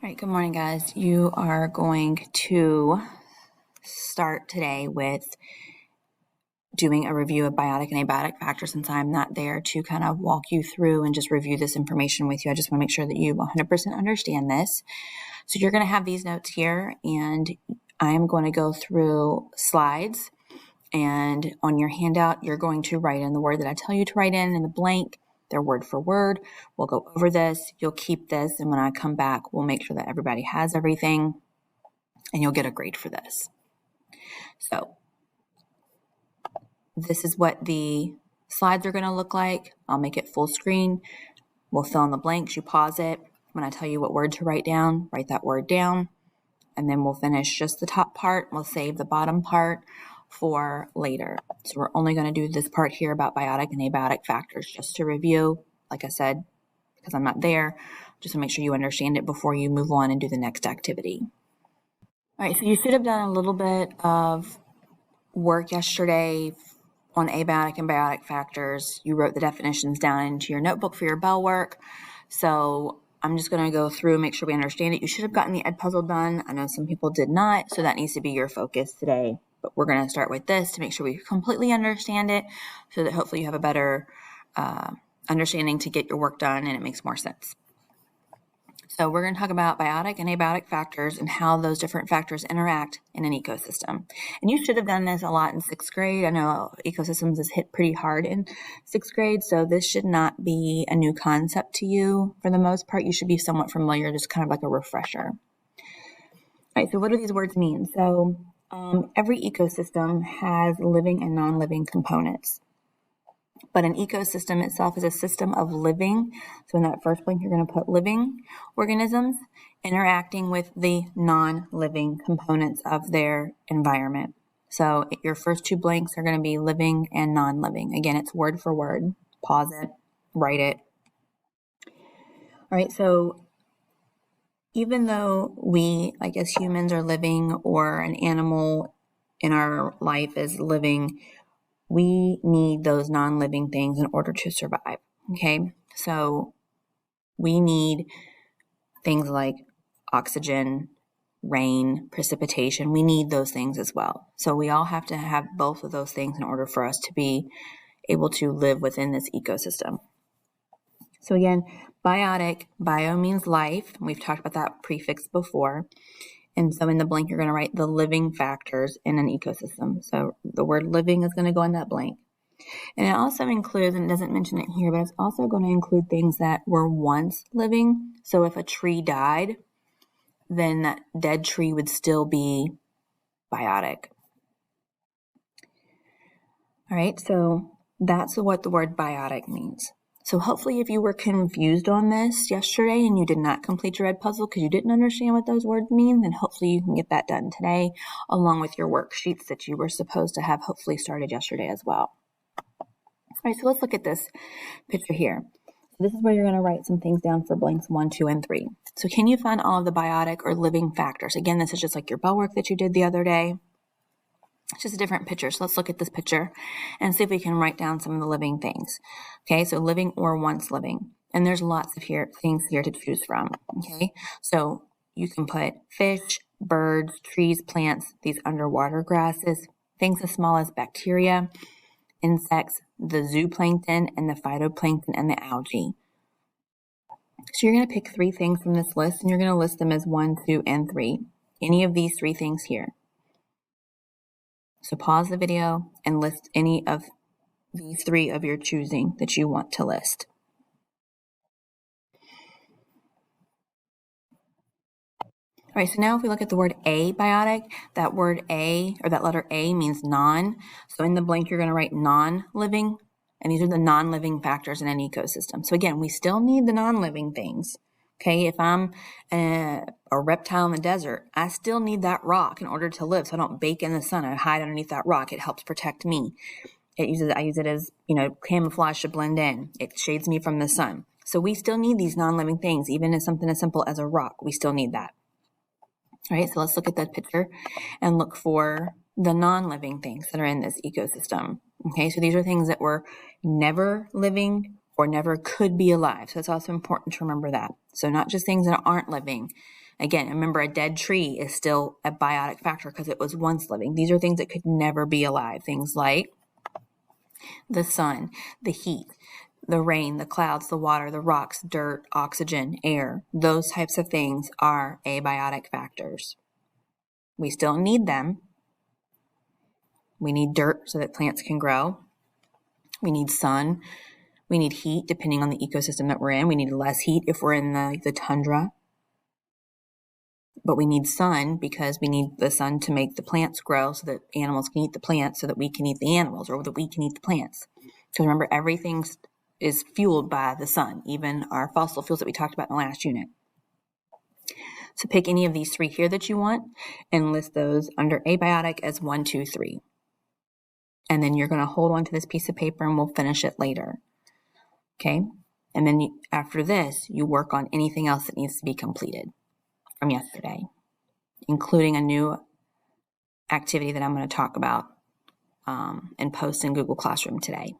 All right, good morning, guys. You are going to start today with doing a review of biotic and abiotic factors, since I'm not there to kind of walk you through and just review this information with you. I just want to make sure that you 100% understand this. So you're going to have these notes here, and I'm going to go through slides. And on your handout, you're going to write in the word that I tell you to write in the blank. They're word for word. We'll go over this. You'll keep this. And when I come back, we'll make sure that everybody has everything and you'll get a grade for this. So this is what the slides are going to look like. I'll make it full screen. We'll fill in the blanks. You pause it. When I tell you what word to write down, write that word down. And then we'll finish just the top part. We'll save the bottom part for later. So we're only going to do this part here about biotic and abiotic factors just to review, like I said, because I'm not there, just to make sure you understand it before you move on and do the next activity. All right, so you should have done a little bit of work yesterday on abiotic and biotic factors. You wrote the definitions down into your notebook for your bell work. So I'm just going to go through and make sure we understand it. You should have gotten the Edpuzzle done. I know some people did not, so that needs to be your focus today. But we're going to start with this to make sure we completely understand it so that hopefully you have a better understanding to get your work done and it makes more sense. So we're going to talk about biotic and abiotic factors and how those different factors interact in an ecosystem. And you should have done this a lot in 6th grade. I know ecosystems is hit pretty hard in 6th grade, so this should not be a new concept to you. For the most part, you should be somewhat familiar, just kind of like a refresher. All right, so what do these words mean? So every ecosystem has living and non-living components. But an ecosystem itself is a system of living. So in that first blank, you're going to put living organisms interacting with the non-living components of their environment. So your first two blanks are going to be living and non-living. Again, it's word for word. Pause it, write it. All right, so even though we, like as humans, are living, or an animal in our life is living, we need those non-living things in order to survive, okay? So we need things like oxygen, rain, precipitation. We need those things as well. So we all have to have both of those things in order for us to be able to live within this ecosystem. So again, biotic, bio means life. We've talked about that prefix before. And so in the blank, you're going to write the living factors in an ecosystem. So the word living is going to go in that blank. And it also includes, and it doesn't mention it here, but it's also going to include things that were once living. So if a tree died, then that dead tree would still be biotic. All right, so that's what the word biotic means. So hopefully if you were confused on this yesterday and you did not complete your Edpuzzle because you didn't understand what those words mean, then hopefully you can get that done today along with your worksheets that you were supposed to have hopefully started yesterday as well. All right, so let's look at this picture here. This is where you're going to write some things down for blanks 1, 2, and 3. So can you find all of the biotic or living factors? Again, this is just like your bell work that you did the other day. It's just a different picture. So let's look at this picture and see if we can write down some of the living things. Okay, so living or once living. And there's lots of things here to choose from. Okay, so you can put fish, birds, trees, plants, these underwater grasses, things as small as bacteria, insects, the zooplankton, and the phytoplankton, and the algae. So you're going to pick 3 things from this list, and you're going to list them as 1, 2, and 3. Any of these 3 things here. So pause the video and list any of these 3 of your choosing that you want to list. All right, so now if we look at the word abiotic, that word A, or that letter A, means non. So in the blank, you're going to write non-living, and these are the non-living factors in an ecosystem. So again, we still need the non-living things. Okay, if I'm a reptile in the desert, I still need that rock in order to live, so I don't bake in the sun. I hide underneath that rock. It helps protect me. I use it as, camouflage to blend in. It shades me from the sun. So we still need these non-living things, even as something as simple as a rock. We still need that. All right, so let's look at that picture and look for the non-living things that are in this ecosystem. Okay, so these are things that were never living or never could be alive. So it's also important to remember that. So not just things that aren't living Again, remember, a dead tree is still a biotic factor because it was once living. These are things that could never be alive. Things like the sun, the heat, the rain, the clouds, the water, the rocks, dirt, oxygen, air. Those types of things are abiotic factors. We still need them. We need dirt so that plants can grow. We need sun. We need heat depending on the ecosystem that we're in. We need less heat if we're in the tundra. But we need sun because we need the sun to make the plants grow so that animals can eat the plants so that we can eat the animals, or that we can eat the plants. So remember, everything is fueled by the sun, even our fossil fuels that we talked about in the last unit. So pick any of these three here that you want and list those under abiotic as 1, 2, 3. And then you're going to hold on to this piece of paper and we'll finish it later. Okay? And then after this, you work on anything else that needs to be completed from yesterday, including a new activity that I'm going to talk about and post in Google Classroom today.